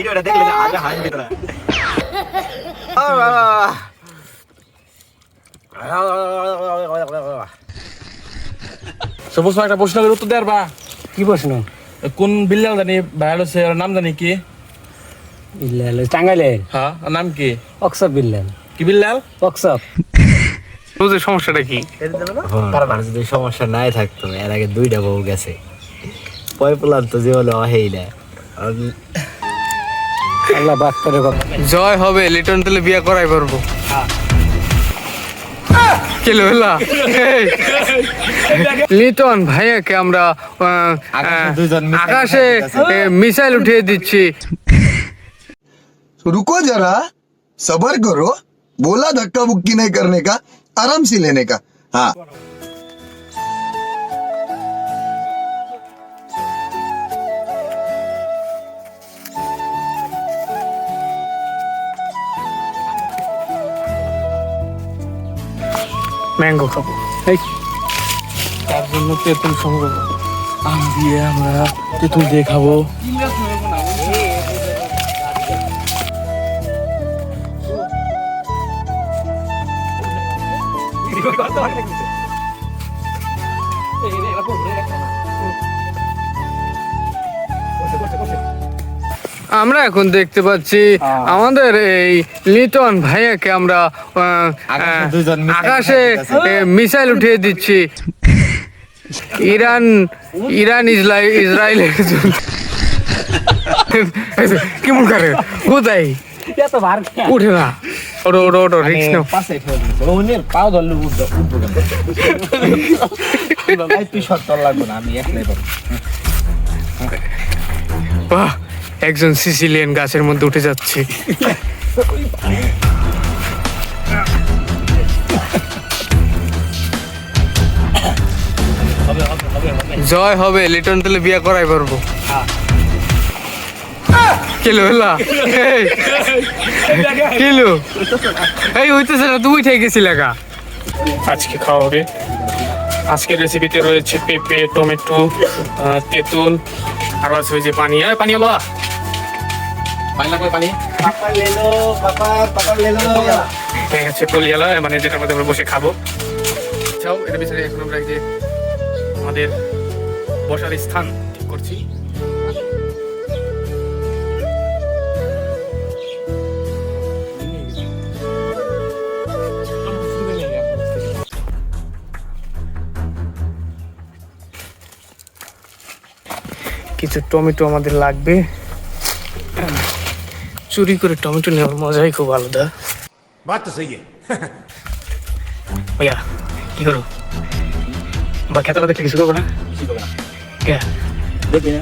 ভিডিওটা দেখলে আগে হাসি দিত না। সবুজ ভাই একটা প্রশ্নের উত্তর দেয়ার বা কি প্রশ্ন? কোন বিল্লাল জানি ভাইরাল হচ্ছে ওর নাম জানি কি? বিল্লাল টাঙ্গাইলের হ্যাঁ ওর নাম কি? অক্সব বিল্লাল। কি বিল্লাল? অক্সব। বুঝে সমস্যাটা কি? কারণ যদি সমস্যা নাই থাকতো এর আগে 2টা বউ গেছে, পয়পলান তো যে হলো হেই না। আল্লাহ বাদ করে কথা। জয় হবে, লিটন তেলে বিয়ে করাই পারবো। কেলো হলা লিটন ভাইয়াকে আমরা আকাশে মিসাইল উঠিয়ে দিচ্ছি। रुको जरा सबर करो, बोला धक्का बुक्की नहीं करने का, आराम से लेने का। हाँ ম্যাঙ্গো খাবো, তার জন্য তেঁতুল সংগ্রহ। আম দিয়ে আমরা তেঁতুল দিয়ে খাবো। আমরা এখন দেখতে পাচ্ছি আমাদের এই লিটন ভাইয়াকে আমরা আকাশে মিসাইল উঠিয়ে দিচ্ছি। ইরান ইসরায়েলের কেমন করে কোথায় এত ভার উঠে না, ওটো ওটো ওটো রিক্স নাও। পাশে ফেলে দিছে ওনের পাও ধরলে উঠবো ভাই, তুই শর্ট তোর লাগবে না, আমি একলাই পাবো। বাহ, একজন সিসিলিয়ান গাছের মধ্যে উঠে যাচ্ছে। জয় হবে, লিটন তেলে বিয়ে করাই পারবো। কেলো হলা কেলো এই হইতেছে না, তুই উঠে গেছি লেখা। আজকে খাওয়া হবে। আজকের রেসিপিতে রয়েছে পেঁপে, টমেটো, তেঁতুল, আর আছে ওই যে পানি। পানি হলো পানি লাগবে পানি। হয়ে গেছে কলিয়ালা, মানে যেটার মধ্যে আমরা বসে খাবো। চাও এটা পিছনে এখন আমরা এই যে আমাদের বসার স্থান ঠিক করছি। কিছু টমেটো আমাদের লাগবে। চুরি করে টমেটো নেওয়ার মজাই খুব আলাদা। बात तो सही है। ভাইয়া কি করো বা খেতে দেখলে কিছু করবো না? কে দেখবি না?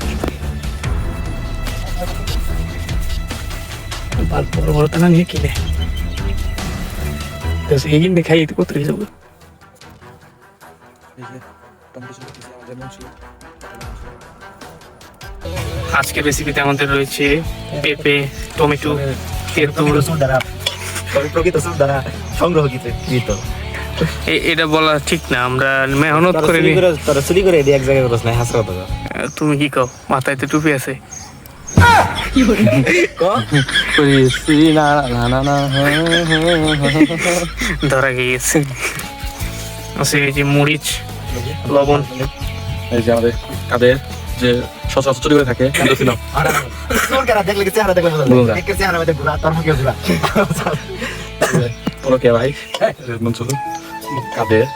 বড় বড় টানা নিয়ে কিনে এই কিনে খাই কত হয়ে যাবো। আজকের রেসিপিতে আমাদের রয়েছে পেঁপে, টমেটো, তেঁতুল। প্রকৃত সুর দ্বারা সংগ্রহকৃত। এটা বলা ঠিক না, আমরা মেহনত করে নি। তোরা চুরি করে এটি এক জায়গায় করছ না, হাসা কথা। তুমি কি কও? মাথায় তো টুপি আছে। ধরা গিয়েছে। আছে এই যে মরিচ, লবণ। এই যে আমাদের কাদের যে সচরাচর চুরি করে থাকে ছিল। দেখলে কি চেহারা দেখলে দেখে চেহারা মধ্যে ঘোরা, তোর মুখে ঘোরা। তোর কে ভাই? মনসুর কাদের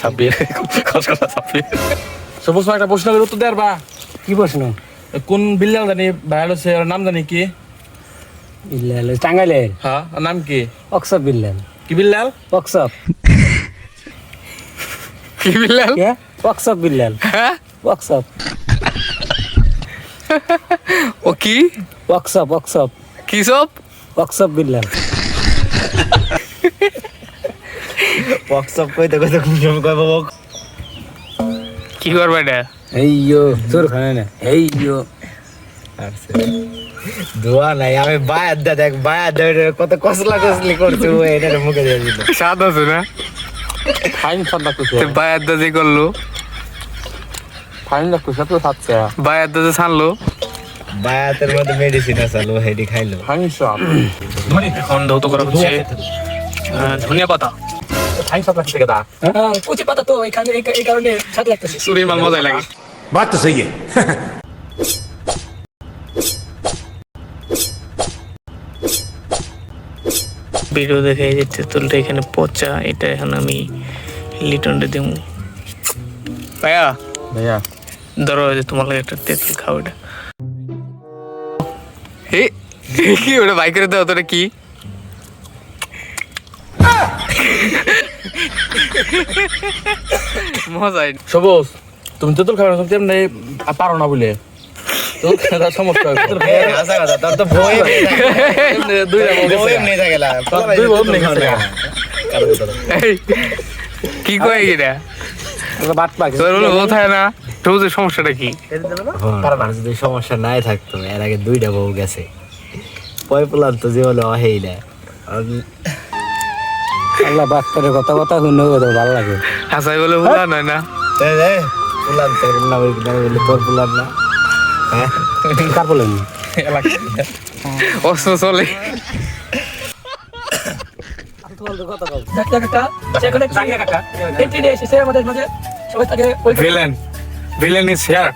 সাব্বির খসখসা সাব্বির। সবুজ ভাই একটা প্রশ্নের উত্তর দেয়ার বা কি প্রশ্ন? কোন বিল্লাল জানি ভাইরাল হচ্ছে ওর নাম জানি কি? বিল্লাল টাঙ্গাইলের হ্যাঁ ওর নাম কি? অক্সব বিল্লাল। কি বিল্লাল? অক্সব। কি বিল্লাল? কে? অক্সব বিল্লাল। হ্যাঁ অক্সব। ও কি অক্সব অক্সব কি সব? অক্সব বিল্লাল। ওয়ার্কশপ কইতে কইতে কোন সময় কই বাবা কি করবে এটা? এই ইয়ো তোর খানে না, এই ইয়ো দোয়া নাই, আমি বায়াত দা দেখ, বায়াত দা কত কসলা কসলি করছে ও, এটার মুখে দিয়ে দিল। স্বাদ আছে না? ফাইন সব লাগতেছে। বায়াত দাদি করলো, ফাইন লাগতেছে তো সাতছে। বায়াত দাদি ছাড়লো। বায়াতের মধ্যে মেডিসিন আছে লো হেডি খাইলো এখন ধৌত করা হচ্ছে ধনিয়া পাতা। কুচি পাতা তো এখানে এই কারণে স্বাদ লাগতেছে। চুরির মাল মজাই লাগে। बात तो सही है ভিডিও দেখে এই যে তেঁতুলটা এখানে পচা, এটা এখন আমি লিটনটা দেবো। ভাইয়া ভাইয়া ধরো যে তোমার লাগে একটা তেঁতুল খাও। এটা কি ওটা বাইকের দাও তোটা কি মজাই। সবুজ তুমি তেঁতুল খাবে না, তুমি তেমনি পারো না বলে তেঁতুল খাওয়ার সমস্যা হয়। আসা কথা তোর তো বই এমনি দুইটা বউ গেছে। বই নেই থাকে না দুই বউ নেই খাওয়া যায়। এই, কি কয় এটা বাট পাক তোর হলো কোথায় না তোর সমস্যাটা কি? আমার যদি সমস্যা নাই থাকতো এর আগে দুইটা বউ গেছে। পয়পলান তো যে হলো অহেই না আল্লাহ বাট করে কথা কথা শুনে ভালো লাগে। হাসাই বলে ভুলা নয় না। পুলান তোর না বলে তোর পুলান না হ্যাঁ কার বলেন অস্ত্র চলে। Villain villain is here.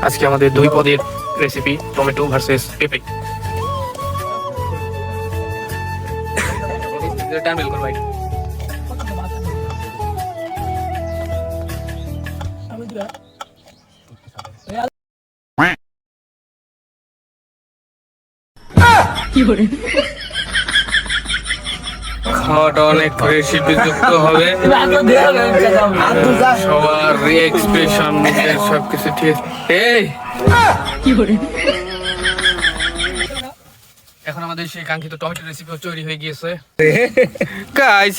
আজকে আমাদের দুই পদের রেসিপি টমেটো ভার্সেস পেঁপে। খাওয়াটা অনেক রেসিপি যুক্ত হবে, সবার এক্সপ্রেশন সবকিছু ঠিক আছে। এই এখন আমাদের সেই কাঙ্ক্ষিত টমেটো রেসিপি তৈরি হয়ে গিয়েছে। গাইস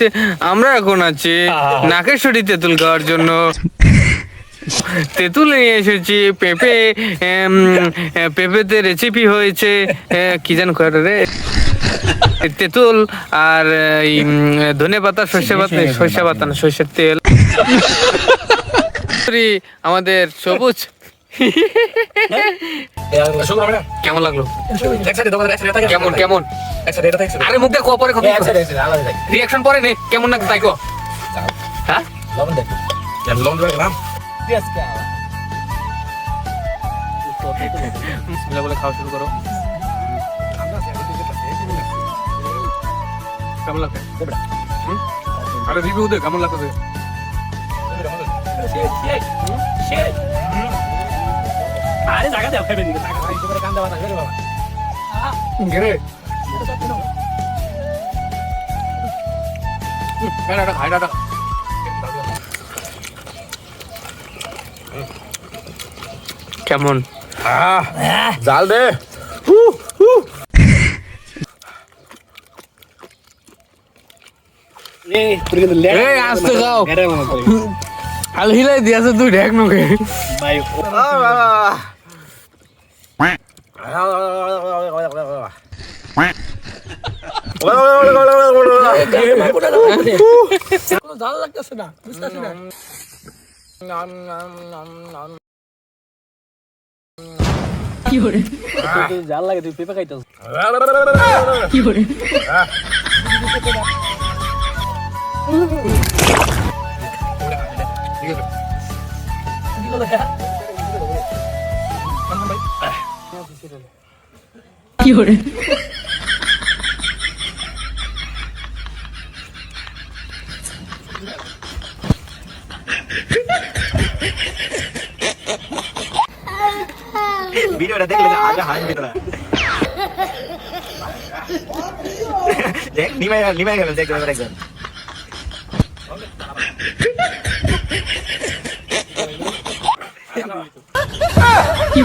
আমরা এখন আছি নাকেশ্বরী তেঁতুল খাওয়ার জন্য। তেঁতুল নিয়ে এসেছি, পেঁপে পেঁপেতে রেসিপি হয়েছে কি জান কয়টা রে, তেঁতুল আর ধনে পাতা, সর্ষে পাতা না সর্ষের তেল। আমাদের সবুজ কেমন লাগলো? কেমন কেমন আরে মুখ দেখো পরে রিয়াকশন পরে নে কেমন লাগলো তাই কো। হ্যাঁ বিসমিল্লাহ বলে খাওয়া শুরু করো। কেমন লাগছে? আরে রিভিউ দে কেমন লাগছে? আরে জায়গা দাও খাইবে দিকে টাকা খাইতে পারে কান্দা বাতা করে বাবা গেরে খাইডা খাইডা কেমন? জাল দে এই তুই কিন্তু লে এই আস্তে খাও, গেরে মনে করি হাল হিলাই দিয়াছে তুই ঢেক নকে। ভাই কোনো জাল লাগতেছে না, বুঝতেছ না? তুই জাল লাগে তুই পেঁপে খাইতেছ। ভিডিওটা দেখলে আগে হাসবি তোরা। দেখ নিমাই গেল দেখ একজন কি